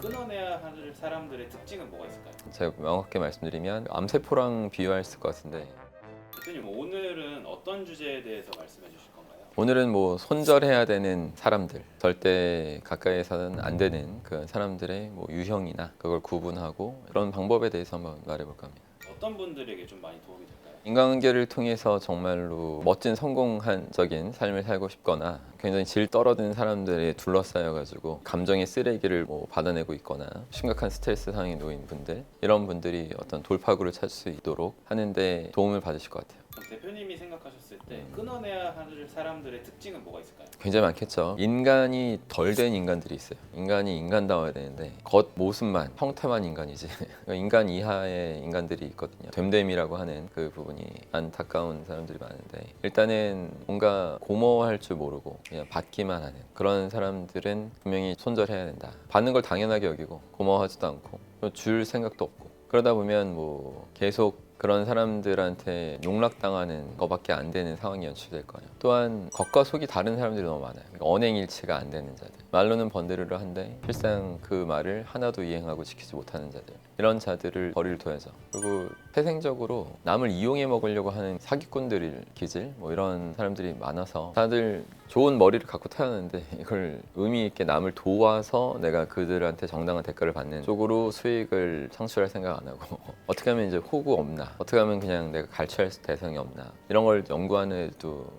끊어내야 할 사람들의 특징은 뭐가 있을까요? 제가 명확하게 말씀드리면 암세포랑 비유할 수 있을 것 같은데, 대표님, 오늘은 어떤 주제에 대해서 말씀해 주실 건가요? 오늘은 뭐 손절해야 되는 사람들, 절대 가까이에서는 안 되는 그런 사람들의 뭐 유형이나 그걸 구분하고 그런 방법에 대해서 한번 말해볼까 합니다. 어떤 분들에게 좀 많이 도움이 될까요? 인간관계를 통해서 정말로 멋진 성공한적인 삶을 살고 싶거나 굉장히 질 떨어지는 사람들에 둘러싸여가지고 감정의 쓰레기를 뭐 받아내고 있거나 심각한 스트레스 상황에 놓인 분들, 이런 분들이 어떤 돌파구를 찾을 수 있도록 하는데 도움을 받으실 것 같아요. 그럼 대표님이 생각하셨을 때 끊어내야 할 사람들의 특징은 뭐가 있을까요? 굉장히 많겠죠. 인간이 덜 된 인간들이 있어요. 인간이 인간다워야 되는데 겉 모습만, 형태만 인간이지 인간 이하의 인간들이 있거든요. 됨됨이라고 하는 그 부분이 안타까운 사람들이 많은데, 일단은 뭔가 고마워할 줄 모르고 그냥 받기만 하는 그런 사람들은 분명히 손절해야 된다. 받는 걸 당연하게 여기고 고마워하지도 않고 줄 생각도 없고, 그러다 보면 뭐 계속 그런 사람들한테 용락당하는 것밖에 안 되는 상황이 연출될 거예요. 또한 겉과 속이 다른 사람들이 너무 많아요. 그러니까 언행일치가 안 되는 자들, 말로는 번데르르 한데 실상 그 말을 하나도 이행하고 지키지 못하는 자들, 이런 자들을 거리를 둬야죠. 그리고 태생적으로 남을 이용해 먹으려고 하는 사기꾼들일 기질, 뭐 이런 사람들이 많아서 다들 좋은 머리를 갖고 태어났는데 이걸 의미 있게 남을 도와서 내가 그들한테 정당한 대가를 받는 쪽으로 수익을 창출할 생각 안 하고 어떻게 하면 이제 호구 없나, 어떻게 하면 그냥 내가 갈취할 대상이 없나, 이런 걸 연구하는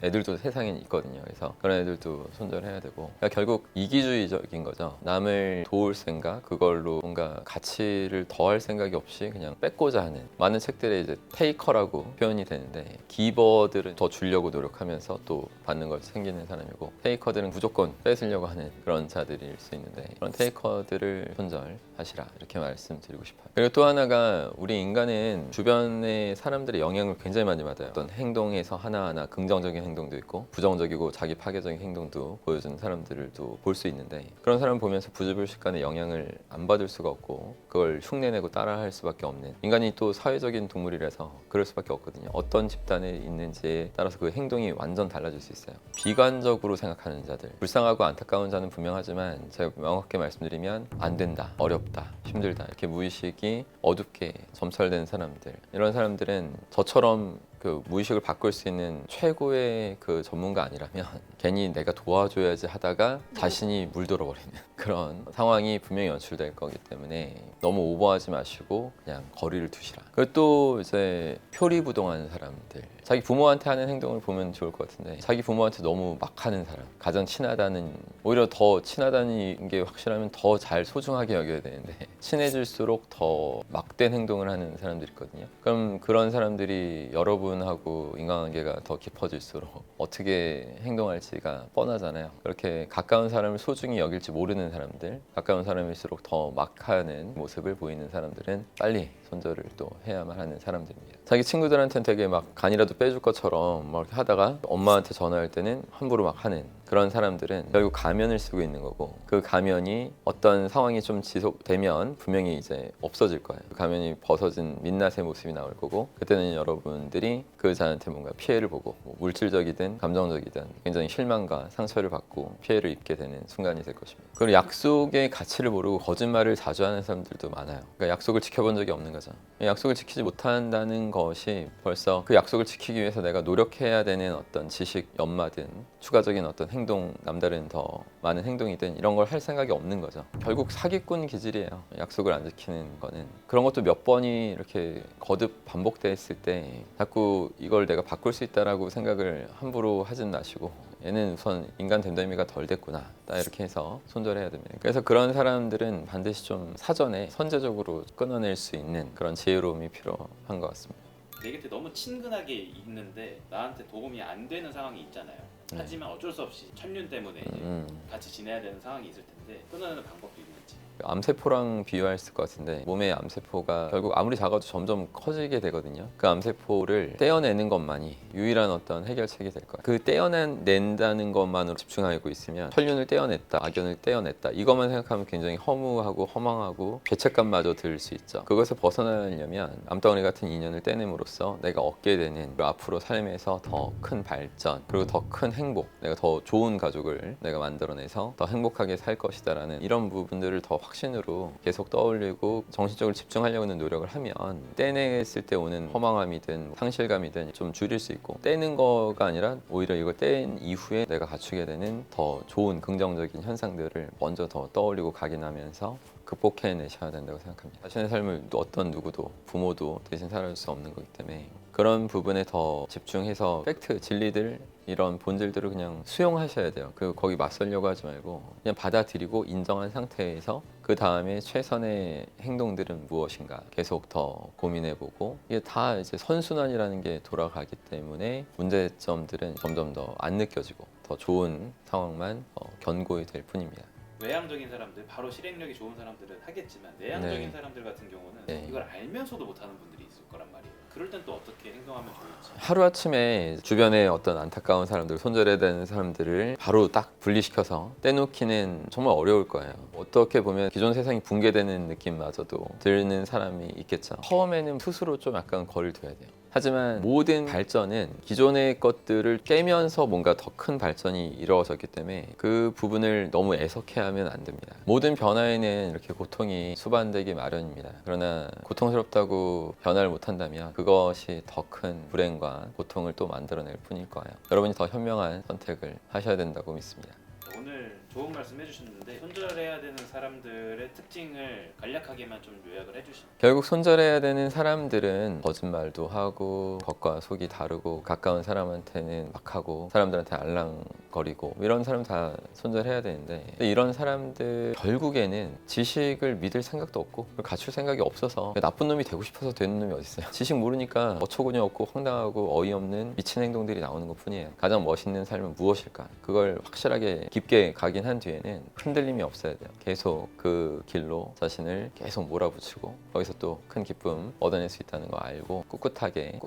애들도 세상에 있거든요. 그래서 그런 애들도 손절해야 되고, 그러니까 결국 이기주의적인 거죠. 남을 도울 생각, 그걸로 뭔가 가치를 더할 생각이 없이 그냥 뺏고자 하는, 많은 책들에 이제 테이커라고 표현이 되는데, 기버들은 더 주려고 노력하면서 또 받는 걸 생기는 사람이고, 테이커들은 무조건 뺏으려고 하는 그런 자들일 수 있는데, 그런 테이커들을 손절하시라, 이렇게 말씀드리고 싶어요. 그리고 또 하나가, 우리 인간은 주변의 사람들의 영향을 굉장히 많이 받아요. 어떤 행동에서 하나하나 긍정적인 행동도 있고 부정적이고 자기 파괴적인 행동도 보여주는 사람들도 볼 수 있는데, 그런 사람 보면서 부지불식간에 영향을 안 받을 수가 없고 그걸 흉내내고 따라할 수밖에 없는, 인간이 또 사회적인 동물이라서 그럴 수밖에 없거든요. 어떤 집단에 있는지에 따라서 그 행동이 완전 달라질 수 있어요. 비관적으로 생각하는 자들, 불쌍하고 안타까운 자는 분명하지만 제가 명확하게 말씀드리면 안 된다, 어렵다, 힘들다, 이렇게 무의식이 어둡게 점철된 사람들, 이런 사람들은 저처럼 그 무의식을 바꿀 수 있는 최고의 그 전문가 아니라면 괜히 내가 도와줘야지 하다가 자신이 물들어 버리는 그런 상황이 분명히 연출될 거기 때문에 너무 오버하지 마시고 그냥 거리를 두시라. 그리고 또 이제 표리부동한 사람들, 자기 부모한테 하는 행동을 보면 좋을 것 같은데, 자기 부모한테 너무 막 하는 사람, 가장 친하다는, 오히려 더 친하다는 게 확실하면 더 잘 소중하게 여겨야 되는데 친해질수록 더 막된 행동을 하는 사람들이 있거든요. 그럼 그런 사람들이 여러분하고 인간관계가 더 깊어질수록 어떻게 행동할지가 뻔하잖아요. 그렇게 가까운 사람을 소중히 여길지 모르는 사람들, 가까운 사람일수록 더 막하는 모습을 보이는 사람들은 빨리 손절을 또 해야만 하는 사람들입니다. 자기 친구들한테는 되게 막 간이라도 빼줄 것처럼 막 하다가 엄마한테 전화할 때는 함부로 막 하는 그런 사람들은 결국 가면을 쓰고 있는 거고, 그 가면이 어떤 상황이 좀 지속되면 분명히 이제 없어질 거예요. 그 가면이 벗어진 민낯의 모습이 나올 거고, 그때는 여러분들이 그 자한테 뭔가 피해를 보고, 뭐 물질적이든 감정적이든 굉장히 실망과 상처를 받고 피해를 입게 되는 순간이 될 것입니다. 그리고 약속의 가치를 모르고 거짓말을 자주 하는 사람들도 많아요. 그러니까 약속을 지켜본 적이 없는 거죠. 약속을 지키지 못한다는 것이 벌써 그 약속을 지키기 위해서 내가 노력해야 되는 어떤 지식, 연마든 추가적인 어떤 행동, 남다른 더 많은 행동이든 이런 걸 할 생각이 없는 거죠. 결국 사기꾼 기질이에요. 약속을 안 지키는 거는. 그런 것도 몇 번이 이렇게 거듭 반복됐을 때 자꾸 이걸 내가 바꿀 수 있다라고 생각을 함부로 하진 마시고, 얘는 우선 인간 됨됨이가 덜 됐구나, 딱 이렇게 해서 손절해야 됩니다. 그래서 그런 사람들은 반드시 좀 사전에 선제적으로 끊어낼 수 있는 그런 지혜로움이 필요한 것 같습니다. 내 곁에 너무 친근하게 있는데 나한테 도움이 안 되는 상황이 있잖아요. 하지만 어쩔 수 없이 천륜 때문에 이제 같이 지내야 되는 상황이 있을 텐데 끊어내는 방법이 있는지. 암세포랑 비유할 수 있을 것 같은데, 몸의 암세포가 결국 아무리 작아도 점점 커지게 되거든요. 그 암세포를 떼어내는 것만이 유일한 어떤 해결책이 될 거예요. 그 떼어낸다는 것만으로 집중하고 있으면 천륜을 떼어냈다, 악연을 떼어냈다, 이것만 생각하면 굉장히 허무하고 허망하고 죄책감마저 들 수 있죠. 그것을 벗어나려면 암덩어리 같은 인연을 떼냄으로써 내가 얻게 되는 앞으로 삶에서 더 큰 발전, 그리고 더 큰 행복, 내가 더 좋은 가족을 내가 만들어내서 더 행복하게 살 것이다 라는 이런 부분들을 더 확신으로 계속 떠올리고 정신적으로 집중하려는 노력을 하면 떼냈을 때 오는 허망함이든 상실감이든 좀 줄일 수 있고, 떼는 거가 아니라 오히려 이걸 뗀 이후에 내가 갖추게 되는 더 좋은 긍정적인 현상들을 먼저 더 떠올리고 각인하면서 극복해내셔야 된다고 생각합니다. 자신의 삶을 어떤 누구도 부모도 대신 살아줄 수 없는 거기 때문에 그런 부분에 더 집중해서 팩트, 진리들 이런 본질들을 그냥 수용하셔야 돼요. 그 거기 맞서려고 하지 말고 그냥 받아들이고 인정한 상태에서 그 다음에 최선의 행동들은 무엇인가 계속 더 고민해보고, 이게 다 이제 선순환이라는 게 돌아가기 때문에 문제점들은 점점 더 안 느껴지고 더 좋은 상황만 견고히 될 뿐입니다. 외향적인 사람들, 바로 실행력이 좋은 사람들은 하겠지만 내향적인 네. 사람들 같은 경우는 네. 이걸 알면서도 못하는 분들이 있을 거란 말이에요. 그럴 땐 또 어떻게 행동하면 좋을지. 하루아침에 주변에 어떤 안타까운 사람들, 손절해야 되는 사람들을 바로 딱 분리시켜서 떼놓기는 정말 어려울 거예요. 어떻게 보면 기존 세상이 붕괴되는 느낌마저도 드는 사람이 있겠죠. 처음에는 스스로 좀 약간 거리를 둬야 돼요. 하지만 모든 발전은 기존의 것들을 깨면서 뭔가 더 큰 발전이 이루어졌기 때문에 그 부분을 너무 애석해하면 안 됩니다. 모든 변화에는 이렇게 고통이 수반되기 마련입니다. 그러나 고통스럽다고 변화를 못한다면 그것이 더 큰 불행과 고통을 또 만들어낼 뿐일 거예요. 여러분이 더 현명한 선택을 하셔야 된다고 믿습니다. 오늘 좋은 말씀 해주셨는데 손절해야 되는 사람들의 특징을 간략하게만 좀 요약을 해주시면. 결국 손절해야 되는 사람들은 거짓말도 하고 겉과 속이 다르고 가까운 사람한테는 막 하고 사람들한테 알랑거리고 이런 사람 다 손절해야 되는데, 이런 사람들 결국에는 지식을 믿을 생각도 없고 갖출 생각이 없어서 나쁜 놈이 되고 싶어서 되는 놈이 어디 있어요. 지식 모르니까 어처구니 없고 황당하고 어이없는 미친 행동들이 나오는 것 뿐이에요. 가장 멋있는 삶은 무엇일까? 그걸 확실하게 깊게 각인한 뒤에는 흔들림이 없어야 돼요. 계속 그 길로 자신을 계속 몰아붙이고 거기서 또 큰 기쁨 얻어낼 수 있다는 거 알고 꿋꿋하게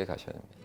가셔야 됩니다.